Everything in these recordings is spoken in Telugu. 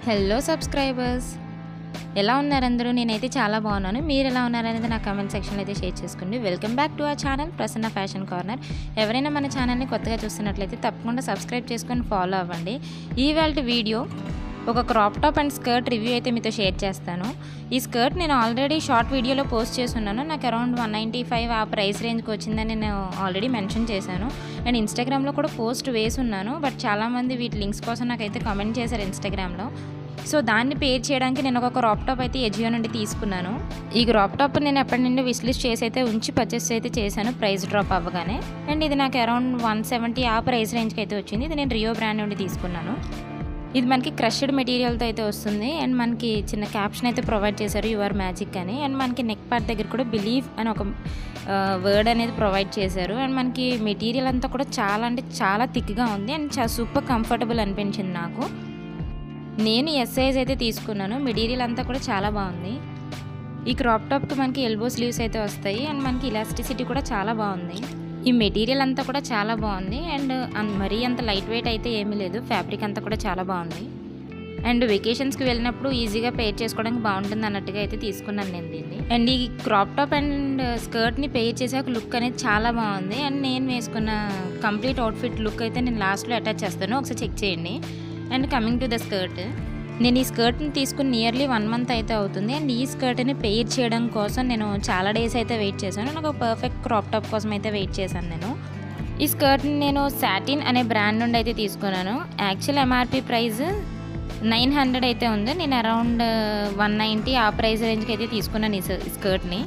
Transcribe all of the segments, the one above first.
హలో సబ్స్క్రైబర్స్, ఎలా ఉన్నారు అందరూ? నేనైతే చాలా బాగున్నాను. మీరు ఎలా ఉన్నారనేది నా కామెంట్ సెక్షన్లో అయితే షేర్ చేసుకోండి. Welcome back to our channel Prasanna fashion corner. ఎవరైనా మన ఛానల్ని కొత్తగా చూస్తున్నట్లయితే తప్పకుండా సబ్స్క్రైబ్ చేసుకొని ఫాలో అవ్వండి. ఇవాల్టి వీడియో ఒక crop top and skirt review అయితే మీతో షేర్ చేస్తాను. ఈ స్కర్ట్ నేను ఆల్రెడీ షార్ట్ వీడియోలో పోస్ట్ చేస్తున్నాను. నాకు అరౌండ్ 195 ఆ ప్రైస్ రేంజ్కి వచ్చిందని నేను ఆల్రెడీ మెన్షన్ చేశాను. అండ్ ఇన్స్టాగ్రామ్లో కూడా పోస్ట్ వేసున్నాను. బట్ చాలామంది వీటి లింక్స్ కోసం నాకైతే కామెంట్ చేశారు ఇన్స్టాగ్రామ్లో. సో దాన్ని పేర్ చేయడానికి నేను ఒక క్రాప్ టాప్ అయితే ఎజియో నుండి తీసుకున్నాను. ఈ క్రాప్ టాప్ నేను ఎప్పటి నుండి విష్ లిస్ట్ చేసి అయితే ఉంచి పర్చేస్ అయితే చేశాను ప్రైస్ డ్రాప్ అవ్వగానే. అండ్ ఇది నాకు అరౌండ్ 170 ఆ ప్రైస్ రేంజ్కి అయితే వచ్చింది. ఇది నేను రియో బ్రాండ్ నుండి తీసుకున్నాను. ఇది మనకి క్రష్డ్ మెటీరియల్తో అయితే వస్తుంది. అండ్ మనకి చిన్న క్యాప్షన్ అయితే ప్రొవైడ్ చేశారు, యువర్ మ్యాజిక్ అని. అండ్ మనకి నెక్ పార్ట్ దగ్గర కూడా బిలీవ్ అని ఒక వర్డ్ అనేది ప్రొవైడ్ చేశారు. అండ్ మనకి మెటీరియల్ అంతా కూడా చాలా అంటే చాలా థిక్గా ఉంది. అండ్ చాలా సూపర్ కంఫర్టబుల్ అనిపించింది నాకు. నేను ఎస్ సైజ్ అయితే తీసుకున్నాను. మెటీరియల్ అంతా కూడా చాలా బాగుంది. ఈ క్రాప్ టాప్కి మనకి ఎల్బో స్లీవ్స్ అయితే వస్తాయి. అండ్ మనకి ఇలాస్టిసిటీ కూడా చాలా బాగుంది. ఈ మెటీరియల్ అంతా కూడా చాలా బాగుంది. అండ్ మరీ అంత లైట్ వెయిట్ అయితే ఏమీ లేదు. ఫ్యాబ్రిక్ అంతా కూడా చాలా బాగుంది. అండ్ వెకేషన్స్కి వెళ్ళినప్పుడు ఈజీగా పేర్ చేసుకోవడానికి బాగుంటుంది అన్నట్టుగా అయితే తీసుకున్నాను నేను దీన్ని. అండ్ ఈ క్రాప్ టాప్ అండ్ స్కర్ట్ని పేర్ చేసాక లుక్ అనేది చాలా బాగుంది. అండ్ నేను వేసుకున్న కంప్లీట్ అవుట్ఫిట్ లుక్ అయితే నేను లాస్ట్లో అటాచ్ చేస్తాను, ఒకసారి చెక్ చేయండి. And coming to the skirt, నేను ఈ స్కర్ట్ని తీసుకుని నియర్లీ 1 మంత్ అయితే అవుతుంది. అండ్ ఈ స్కర్ట్ని పెయిర్ చేయడం కోసం నేను చాలా డేస్ అయితే వెయిట్ చేశాను. నాకు పర్ఫెక్ట్ క్రాప్ టాప్ కోసం అయితే వెయిట్ చేశాను నేను. ఈ స్కర్ట్ని నేను సాటిన్ అనే బ్రాండ్ నుండి అయితే తీసుకున్నాను. యాక్చువల్ ఎంఆర్పి ప్రైస్ 900 అయితే ఉంది. నేను అరౌండ్ 190 ఆ ప్రైస్ రేంజ్కి అయితే తీసుకున్నాను ఈ స్కర్ట్ని.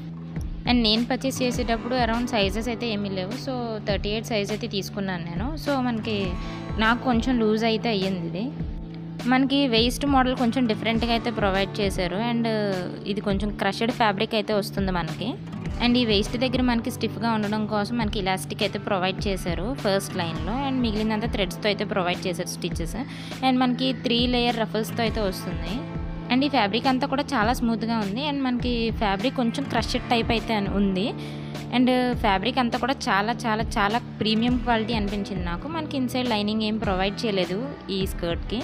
అండ్ నేను పర్చేస్ చేసేటప్పుడు అరౌండ్ సైజెస్ అయితే ఏమీ లేవు. సో 38 సైజ్ అయితే తీసుకున్నాను నేను. సో నాకు కొంచెం లూజ్ అయితే అయ్యింది. ఇది మనకి వేస్ట్ మోడల్ కొంచెం డిఫరెంట్గా అయితే ప్రొవైడ్ చేశారు. అండ్ ఇది కొంచెం క్రషడ్ ఫ్యాబ్రిక్ అయితే వస్తుంది మనకి. అండ్ ఈ వేస్ట్ దగ్గర మనకి స్టిఫ్గా ఉండడం కోసం మనకి ఇలాస్టిక్ అయితే ప్రొవైడ్ చేశారు ఫస్ట్ లైన్లో. అండ్ మిగిలినంతా థ్రెడ్స్తో అయితే ప్రొవైడ్ చేశారు స్టిచెస్. అండ్ మనకి 3 లేయర్ రఫల్స్తో అయితే వస్తుంది. అండ్ ఈ ఫ్యాబ్రిక్ అంతా కూడా చాలా స్మూత్గా ఉంది. అండ్ మనకి ఫ్యాబ్రిక్ కొంచెం క్రషడ్ టైప్ అయితే ఉంది. అండ్ ఫ్యాబ్రిక్ అంతా కూడా చాలా చాలా చాలా ప్రీమియం క్వాలిటీ అనిపించింది నాకు. మనకి ఇన్సైడ్ లైనింగ్ ఏం ప్రొవైడ్ చేయలేదు ఈ స్కర్ట్కి.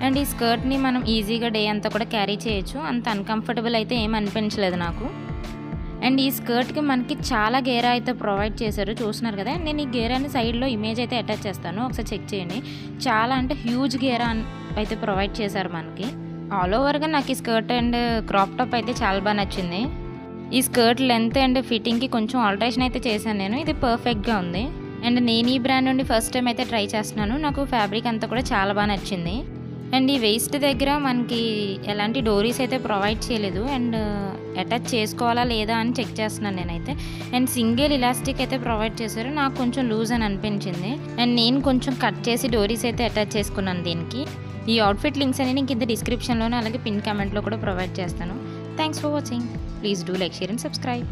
అండ్ ఈ స్కర్ట్ని మనం ఈజీగా డే అంతా కూడా క్యారీ చేయొచ్చు. అంత అన్కంఫర్టబుల్ అయితే ఏం అనిపించలేదు నాకు. అండ్ ఈ స్కర్ట్కి మనకి చాలా గేరా అయితే ప్రొవైడ్ చేశారు, చూస్తున్నారు కదా. నేను ఈ గేరాని సైడ్లో ఇమేజ్ అయితే అటాచ్ చేస్తాను, ఒకసారి చెక్ చేయండి. చాలా అంటే హ్యూజ్ గేరా అయితే ప్రొవైడ్ చేశారు మనకి. ఆల్ ఓవర్గా నాకు ఈ స్కర్ట్ అండ్ క్రాప్ టాప్ అయితే చాలా బాగా నచ్చింది. ఈ స్కర్ట్ లెంత్ అండ్ ఫిట్టింగ్కి కొంచెం ఆల్టరేషన్ అయితే చేశాను నేను. ఇది పర్ఫెక్ట్గా ఉంది. అండ్ నేను ఈ బ్రాండ్ నుండి ఫస్ట్ టైం అయితే ట్రై చేస్తున్నాను. నాకు ఫ్యాబ్రిక్ అంతా కూడా చాలా బాగా నచ్చింది. అండ్ ఈ వేస్ట్ దగ్గర మనకి ఎలాంటి డోరీస్ అయితే ప్రొవైడ్ చేయలేదు. అండ్ అటాచ్ చేసుకోవాలా లేదా అని చెక్ చేస్తున్నాను నేనైతే. అండ్ సింగిల్ ఇలాస్టిక్ అయితే ప్రొవైడ్ చేశారు. నాకు కొంచెం లూజ్ అని అనిపించింది. అండ్ నేను కొంచెం కట్ చేసి డోరీస్ అయితే అటాచ్ చేసుకున్నాను దీనికి. ఈ అవుట్ఫిట్ లింక్స్ అని నేను కింద డిస్క్రిప్షన్లోనే అలాగే పిన్ కామెంట్లో కూడా ప్రొవైడ్ చేస్తాను. Thanks for watching. Please do like, share and subscribe.